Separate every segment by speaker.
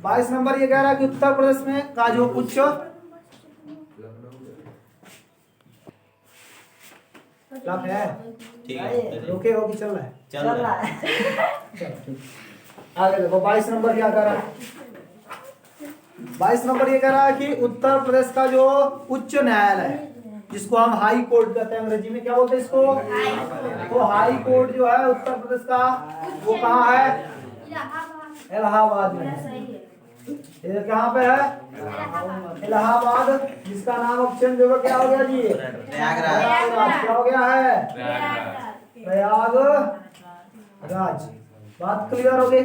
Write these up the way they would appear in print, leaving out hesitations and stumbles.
Speaker 1: 22 number ये कह रहा है कि उत्तर प्रदेश में का जो उच्च क्लब है,
Speaker 2: ठीक है,
Speaker 1: रोके हो कि चल रहा है?
Speaker 2: चल रहा है।
Speaker 1: आगे देखो 22 नंबर क्या कह रहा है। 22 नंबर ये कह रहा है कि उत्तर प्रदेश का जो उच्च न्यायालय है, जिसको हम हाई कोर्ट कहते हैं, अंग्रेजी में क्या बोलते हैं इसको? तो हाई कोर्ट जो है उत्तर प्रदेश का वो कहाँ है? इलाहाबाद में है। ये कहाँ पे है? इलाहाबाद, जिसका नाम अब चेंज होगा, क्या हो गया जी? प्रयागराज। क्या हो गया है? प्रयागराज। बात क्लियर हो गई?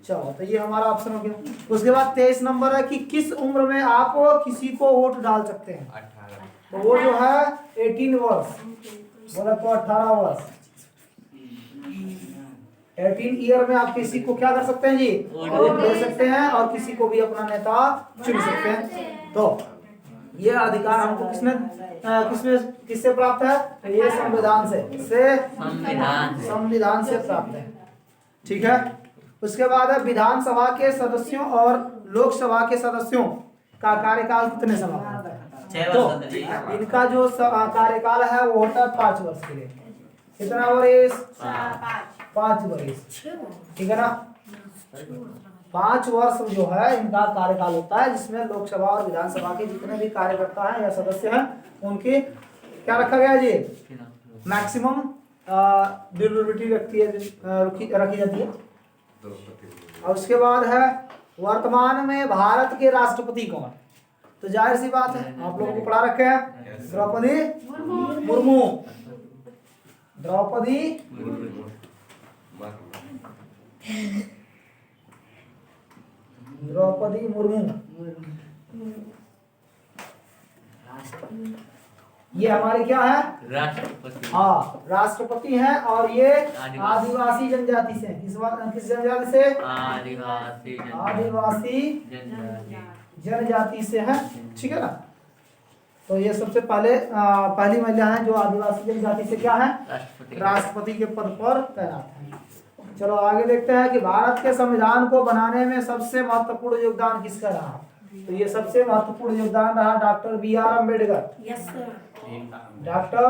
Speaker 1: चलो, तो ये हमारा ऑप्शन हो गया। उसके बाद 23 नंबर है कि किस उम्र में आप किसी को वोट डाल सकते हैं?
Speaker 2: 18।
Speaker 1: तो वो जो है 18 वर्ष, बोला तो 18 वर्ष, 18 ईयर में आप किसी को क्या कर सकते हैं जी? वोट दे सकते हैं और किसी को भी अपना नेता चुन सकते हैं। तो ये अधिकार हमको किससे प्राप्त है? तो ये संविधान से संविधान से प्राप्त है। ठीक है। उसके बाद है विधानसभा के सदस्यों और लोकसभा के सदस्यों का कार्यकाल कितने समय का होता है? तो इनका जो कार्यकाल है वो होता है 5 वर्ष के लिए। कितना वर्ष? 5 वर्ष। ठीक है ना? 5 वर्ष जो है इनका कार्यकाल होता है, जिसमें लोकसभा और विधानसभा के जितने भी कार्यकर्ता हैं या सदस्य हैं उनकी क्या रखा गया जी? मैक्सिमम ड्यूरेबिलिटी रखी जाती है। और उसके बाद है वर्तमान में भारत के राष्ट्रपति कौन? तो जाहिर सी बात है, आप लोगों को पढ़ा रखे हैं, द्रौपदी मुर्मू। द्रौपदी मुर्मू ये हमारे क्या है?
Speaker 2: राष्ट्रपति।
Speaker 1: हाँ, राष्ट्रपति हैं। और ये आदिवासी जनजाति से, किस जनजाति से? आदिवासी जनजाति से है। ठीक है ना? तो ये सबसे पहली महिला है जो आदिवासी जनजाति से क्या है? राष्ट्रपति के पद पर तैनात है। चलो आगे देखते हैं कि भारत के संविधान को बनाने में सबसे महत्वपूर्ण योगदान किसका रहा? तो ये सबसे महत्वपूर्ण योगदान रहा doctor B.R. Ambedkar. Doctor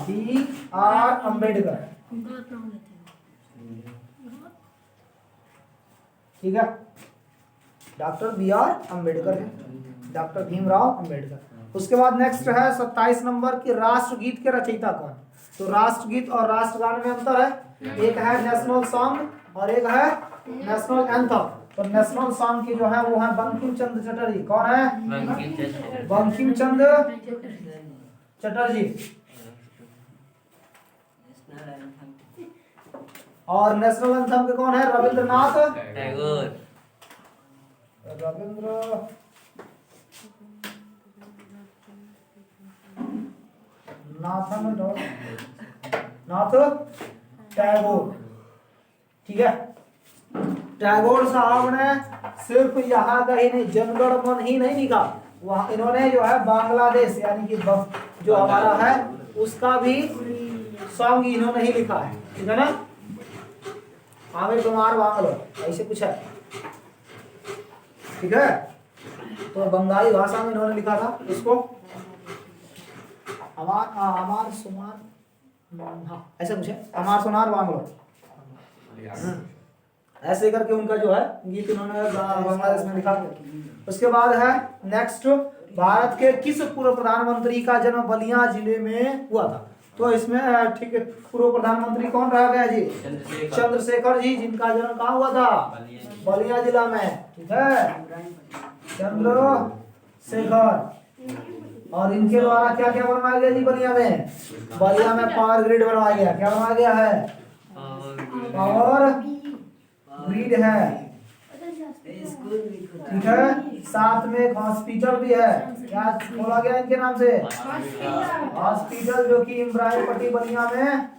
Speaker 1: B.R. Ambedkar. ठीक है, डॉक्टर B.R. अम्बेडकर है, डॉक्टर भीमराव अम्बेडकर। उसके बाद नेक्स्ट है 27 नंबर की राष्ट्रगीत के रचयिता कौन? तो राष्ट्रगीत और राष्ट्रगान में अंतर है। एक है नेशनल सॉन्ग और एक है नेशनल एंथम। तो नेशनल सॉन्ग की जो है वो है बंकिम चंद्र चटर्जी। कौन है? बंकिम चंद्र चटर्जी। और नेशनल एंथम के कौन है? रविंद्रनाथ
Speaker 2: टैगोर।
Speaker 1: नाथ टैगोर। ठीक है, टैगोर साहब ने सिर्फ यहाँ का ही नहीं, जनगण मन ही नहीं लिखा, वहाँ इन्होंने जो है बांग्लादेश यानी कि जो हमारा है उसका भी सॉन्ग इन्होंने ही लिखा है। ठीक है ना? आमिर कुमार बांग्लो ऐसे कुछ है। ठीक है, तो बंगाली भाषा में इन्होंने लिखा था इसको। अमार सुमार, हाँ ऐसे कुछ है, अमार सुनार बांग्लो ऐसे करके उनका जो है गीत इन्होंने बांग्लादेश में लिखा। उसके बाद है नेक्स्ट, भारत के किस पूर्व प्रधानमंत्री का जन्म बलिया जिले में हुआ था? तो इसमें ठीक है, पूर्व प्रधानमंत्री कौन रहा गया जी? चंद्रशेखर जी, जिनका जन्म कहाँ हुआ था? बलिया जिला में। ठीक है, चंद्रशेखर। और इनके द्वारा क्या क्या बनवाया गया जी बलिया में? बलिया में पावर ग्रिड बनवाया गया। क्या बनवाया गया है? पावर ग्रिड है। ठीक है, साथ में एक हॉस्पिटल भी है। क्या खोला गया इनके नाम से? हॉस्पिटल, जो कि इब्राहिमपट्टी बलिया में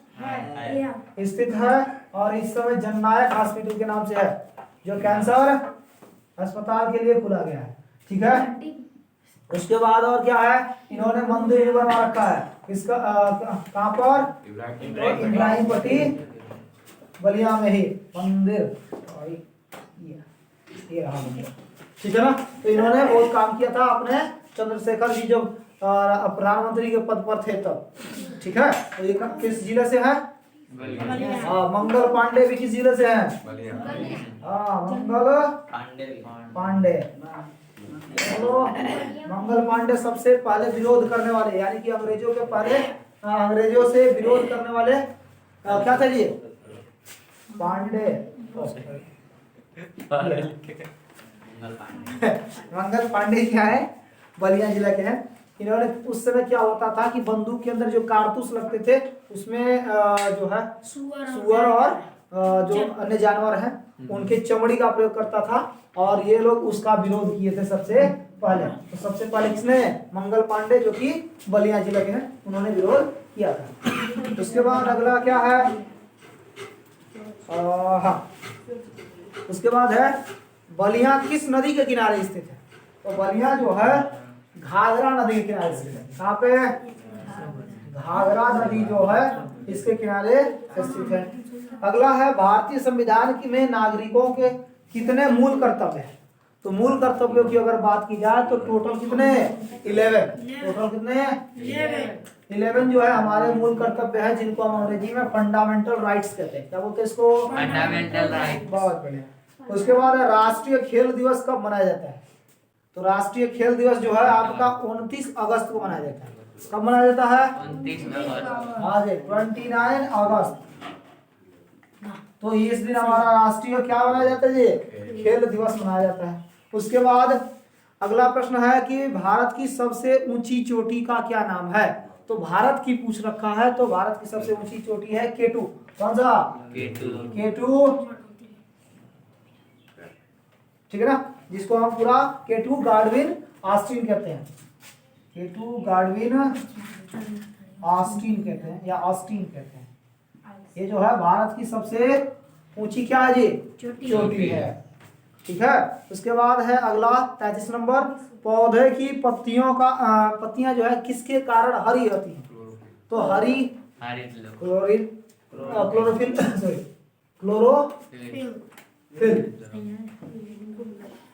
Speaker 1: स्थित है और इस समय जननायक हॉस्पिटल के नाम से है, जो कैंसर अस्पताल के लिए खुला गया है। ठीक है, उसके बाद और क्या है? इन्होंने मंदिर भी बनवा रखा है। इसका कहाँ पर? इब्राहिमपट्टी बलिया में ही मंदिर। ये रहा मंगल। ठीक है ना। तो इन्होंने बहुत काम किया था अपने चंद्रशेखर जी जब प्रधानमंत्री के पद पर थे तब। ठीक है। तो ये किस जिले से है? हाँ, मंगल पांडे भी किस जिले से है? हाँ, मंगल पांडे। चलो, मंगल पांडे सबसे पहले विरोध करने वाले, यानी कि अंग्रेजों के पहले अंग्रेजों से विरोध करने वाले क्या थे जी? पांडे। मंगल पांडे क्या है? बलिया जिला के हैं। इन्होंने उस समय क्या होता था कि बंदूक के अंदर जो कारतूस लगते थे उसमें जो है सुअर और जो अन्य जानवर हैं उनके चमड़ी का प्रयोग करता था, और ये लोग उसका विरोध किए थे सबसे पहले। तो सबसे पहले किसने? मंगल पांडे, जो कि बलिया जिला के हैं, उन्होंने विरोध किया था। उसके बाद अगला क्या है? हाँ, उसके बाद है बलिया किस नदी के किनारे स्थित है? तो बलिया जो है घाघरा नदी के किनारे स्थित है। कहाँ पे? घाघरा नदी जो है इसके किनारे स्थित है। अगला है भारतीय संविधान में नागरिकों के कितने मूल कर्तव्य हैं? तो मूल कर्तव्यों की अगर बात की जाए तो टोटल कितने? 11। टोटल कितने? 11 जो है हमारे मूल कर्तव्य है, जिनको हम अंग्रेजी में फंडामेंटल राइट्स कहते हैं। क्या बोलते हैं इसको?
Speaker 2: Fundamental right.
Speaker 1: बहुत बढ़िया। उसके बाद राष्ट्रीय खेल दिवस कब मनाया जाता है? तो राष्ट्रीय खेल दिवस जो है आपका 29 अगस्त को मनाया जाता है। कब मनाया जाता है?
Speaker 2: 29 अगस्त।
Speaker 1: हाँ जी, 29 अगस्त। तो इस दिन हमारा राष्ट्रीय क्या मनाया जाता है जी? खेल दिवस मनाया जाता है। उसके बाद अगला प्रश्न है कि भारत की सबसे ऊंची चोटी का क्या नाम है? तो भारत की पूछ रखा है, तो भारत की सबसे ऊंची चोटी है केटू। कौन सा? केटू। ठीक है ना, जिसको हम पूरा केटू गार्डविन ऑस्टिन कहते हैं। केटू गार्डविन ऑस्टिन कहते हैं या ऑस्टिन कहते हैं। ये जो है भारत की सबसे ऊंची क्या है जी? चोटी है। ठीक है। उसके बाद है अगला 33 नंबर, पौधे की पत्तियां जो है किसके कारण हरी होती हैं? तो हरी क्लोरोफिल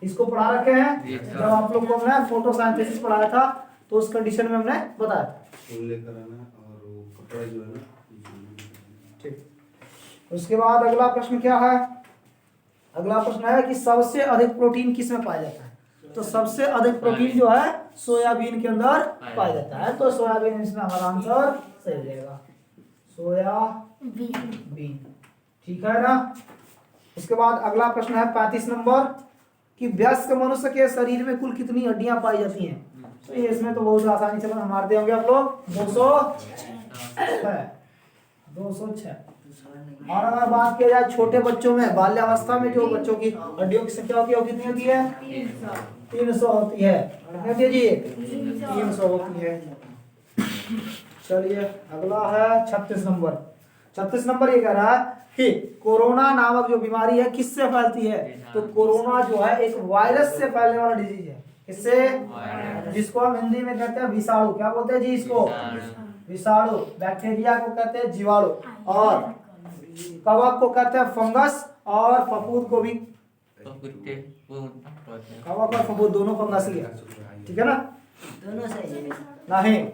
Speaker 1: इसको पढ़ा रखे हैं जब आप लोग को हमने फोटोसिंथेसिस पढ़ाया था, तो उस कंडीशन में हमने बताया था। ठीक। उसके बाद अगला प्रश्न क्या है? अगला प्रश्न है कि सबसे अधिक प्रोटीन किस में पाया जाता है? तो सबसे अधिक प्रोटीन जो है सोयाबीन के अंदर पाया जाता है। तो सोयाबीन इसमें हमारा आंसर सही हो जाएगा, सोयाबीन। ठीक है ना। उसके बाद अगला प्रश्न है 35 नंबर कि वयस्क मनुष्य के शरीर में कुल कितनी हड्डियां पाई जाती हैं? तो ये इसमें तो बहुत आसानी से मारते होंगे आप लोग, 206। और अगर बात किया जाए छोटे बच्चों में, बाल्यावस्था में जो बच्चों की हड्डियों की संख्या होती है वो कितनी होती है? 300 होती है। कितनी जी? 300 होती है। चलिए अगला है 36 नंबर। 36 नंबर ये कह रहा है कि कोरोना नामक जो बीमारी है किससे फैलती है? तो कोरोना जो है एक वायरस से फैलने वाला डिजीज है। किससे? जिसको हम हिंदी में कहते हैं विषाणु। क्या बोलते हैं जी इसको? विषाणु। बैक्टीरिया को कहते हैं जीवाणु, और कवक को कहते हैं फंगस, और फफूंद को भी। कवक और फफूंद दोनों फंगस ही है। ठीक है ना,
Speaker 3: दोनों सही है।
Speaker 1: नहीं,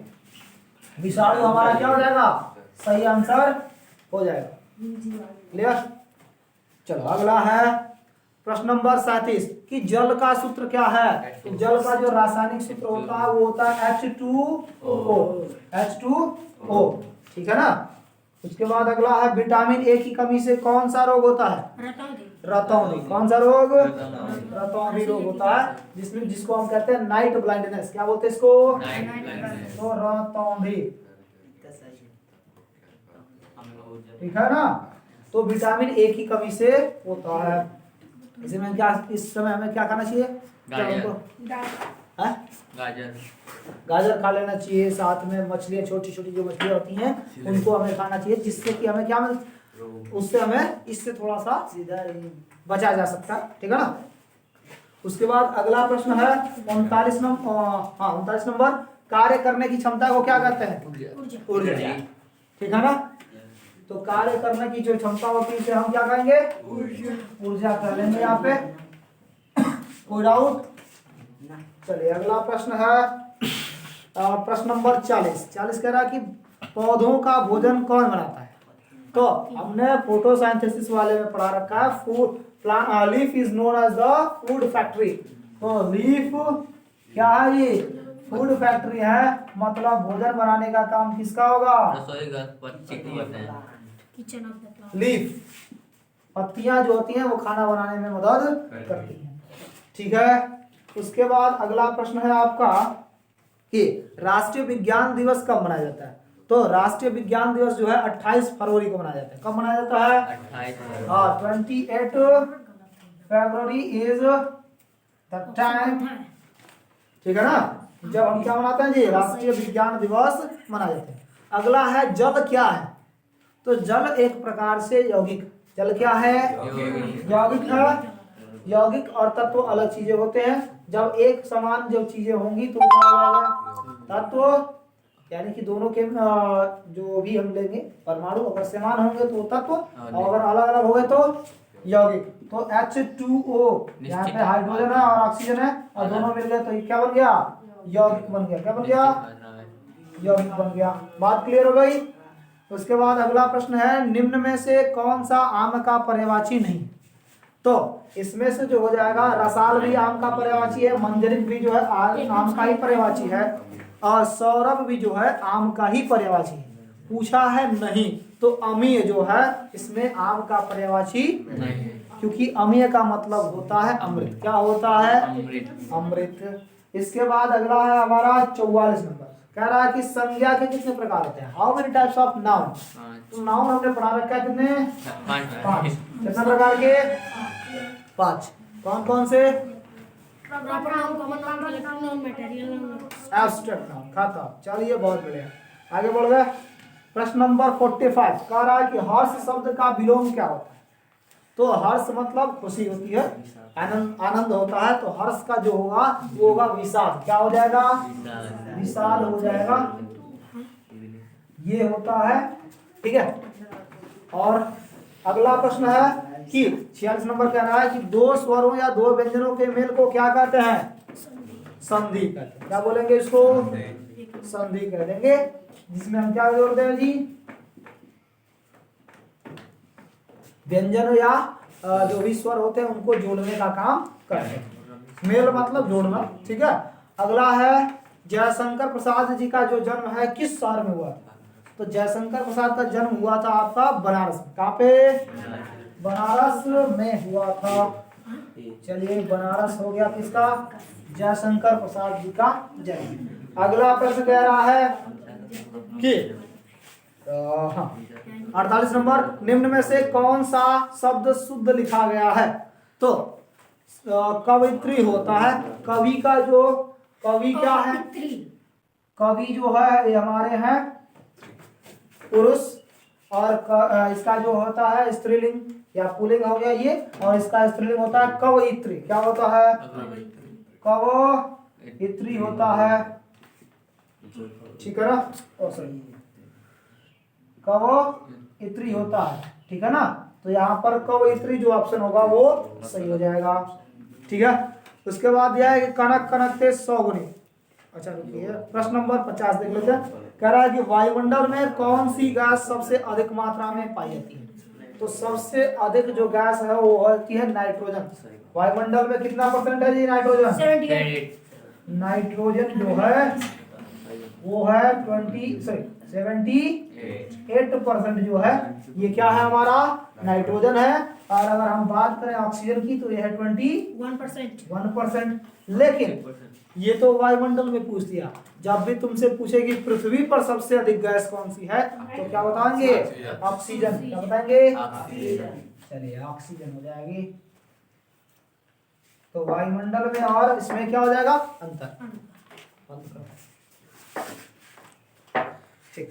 Speaker 1: विषाणु हमारा क्या हो जाएगा? सही आंसर हो जाएगा। क्लियर। चलो अगला है प्रश्न नंबर 37 कि जल का सूत्र क्या है? तो जल का जो रासायनिक सूत्र होता है वो होता है H2O। H2O। ठीक है ना। उसके बाद अगला है विटामिन ए की कमी से कौन सा रोग होता है? रतौंधी। कौन सा रोग? रतौंधी रोग होता है, जिसको हम कहते हैं नाइट ब्लाइंडनेस। क्या बोलते हैं इसको? तो रतौंधी। ठीक है ना। तो विटामिन ए की कमी से होता है। इसमें क्या, इस समय हमें क्या खाना चाहिए? गाजर खा लेना चाहिए, साथ में मछलियाँ, छोटी छोटी जो मछलियाँ होती हैं उनको हमें खाना चाहिए, जिससे कि हमें क्या उससे हमें इससे थोड़ा सा बचा जा सकता है। ठीक है ना। उसके बाद अगला प्रश्न है 39 नंबर कार्य करने की क्षमता को क्या कहते हैं? ऊर्जा। ठीक है ना। तो कार्य करने की जो क्षमता होती है इसे हम क्या कहेंगे? ऊर्जा कह लेंगे यहाँ पे। कोई डाउट? चलिए अगला प्रश्न है प्रश्न नंबर 40 कह रहा है कि पौधों का भोजन कौन बनाता है? तो हमने फोटोसिंथेसिस वाले में पढ़ा रखा है food plant leaf is known as the food factory. तो लीफ क्या है? ये फूड फैक्ट्री है, मतलब भोजन बनाने का काम किसका होगा?
Speaker 2: रसोई घर बच्चे को होते हैं।
Speaker 3: Kitchen of the plant.
Speaker 1: Leaf पत्तियां जो होती हैं वो खाना बनाने में मदद करती हैं। ठीक है, उसके बाद अगला प्रश्न है आपका कि राष्ट्रीय विज्ञान दिवस कब मनाया जाता है? तो राष्ट्रीय विज्ञान दिवस जो है 28 फरवरी को मनाया जाता है। कब मनाया जाता है?
Speaker 2: 28
Speaker 1: हाँ, 28 फरवरी इज द टाइम। ठीक है ना, जब हम क्या मनाते हैं जी? राष्ट्रीय विज्ञान दिवस मनाया जाता है। अगला है जल क्या है? तो जल एक प्रकार से यौगिक, जल क्या है? यौगिक है। यौगिक और तत्व अलग चीजें होते हैं। जब एक समान जब चीजें होंगी तो क्या होगा? तत्व, यानी कि दोनों के जो भी हम लेंगे परमाणु अगर समान होंगे तो तत्व, और अगर अलग अलग हो गए तो यौगिक। तो H2O यहाँ पे हाइड्रोजन है और ऑक्सीजन है और दोनों मिल गए तो ये क्या बन गया? यौगिक बन गया। क्या बन गया? यौगिक बन गया। बात क्लियर हो गई? उसके बाद अगला प्रश्न है निम्न में से कौन सा आम का पर्यायवाची नहीं? तो इसमें से जो हो जाएगा रसाल भी आम का पर्यायवाची है, मंजरी भी जो है आम का ही पर्यायवाची है, और सौरभ भी जो है आम का ही पर्यायवाची है। पूछा है नहीं, तो अमीय जो है इसमें आम का पर्यायवाची
Speaker 2: नहीं,
Speaker 1: क्योंकि अमीय का मतलब होता है अमृत। क्या होता है?
Speaker 2: अमृत।
Speaker 1: अमृत। इसके बाद अगला है हमारा 44 नंबर, कह रहा है कि संज्ञा के कितने प्रकार होते हैं? How many types of noun? तो नाउन हमने पढ़ा रखा है कितने? 5। कितने प्रकार के? 5। कौन कौन से?
Speaker 3: Proper noun, common noun, relative noun, material noun,
Speaker 1: abstract noun. खाता चलिए, बहुत बढ़िया। आगे बढ़ गए। प्रश्न नंबर 45 कह रहा है कि हर्ष शब्द का विलोम क्या होता है? तो हर्ष मतलब खुशी होती है, आनंद, आनंद होता है। तो हर्ष का जो होगा वो होगा विषाद। क्या हो जाएगा? विषाद हो जाएगा। ये होता है। ठीक है, और अगला प्रश्न है कि 46 नंबर कह रहा है कि दो स्वरों या दो व्यंजनों के मेल को क्या कहते हैं? संधि कहते हैं। क्या बोलेंगे इसको? संधि कह देंगे, जिसमें हम क्या जोड़ते हैं जी? व्यंजन या जो भी स्वर होते हैं उनको जोड़ने का काम करते हैं। मेल मतलब जोड़ना। ठीक है, अगला है जयशंकर प्रसाद जी का जो जन्म है किस शहर में हुआ? तो जयशंकर प्रसाद का जन्म हुआ था आपका बनारस में। कहाँ पे? बनारस में हुआ था। चलिए, बनारस हो गया किसका? जयशंकर प्रसाद जी का जन्म। अगला प्रश्न कह रहा है कि 48 नंबर, निम्न में से कौन सा शब्द शुद्ध लिखा गया है? तो कवित्री होता है। कवि का जो कवि क्या है? कवि जो है ये हमारे हैं पुरुष, और इसका जो होता है स्त्रीलिंग या पुल्लिंग हो गया ये, और इसका स्त्रीलिंग होता है कवयित्री। क्या होता है? कवयित्री होता है। ठीक है ना? सही, कवयित्री होता है। ठीक है ना? तो यहाँ पर कवयित्री जो ऑप्शन होगा वो सही हो जाएगा। ठीक है, उसके बाद यह है कि कनक कनकते 100 गुनी। अच्छा रुकिए, प्रश्न नंबर 50 देख लेते हैं। कह रहा है कि वायुमंडल में कौन सी गैस सबसे अधिक मात्रा में पाई जाती है? तो सबसे अधिक जो गैस है वो होती है नाइट्रोजन। वायुमंडल में कितना परसेंट है जी नाइट्रोजन?
Speaker 3: 78।
Speaker 1: नाइट्रोजन जो है वो है 78% जो है ये क्या है? हमारा नाइट्रोजन है। और अगर हम बात करें ऑक्सीजन की तो ये है 21%। लेकिन ये तो वायुमंडल में पूछ दिया। जब भी तुमसे पूछेगी पृथ्वी पर सबसे अधिक गैस कौन सी है तो क्या बताएंगे? ऑक्सीजन। क्या बताएंगे? चलिए, ऑक्सीजन हो जाएगी। तो वायुमंडल में और इसमें क्या हो जाएगा? अंतर। ठीक।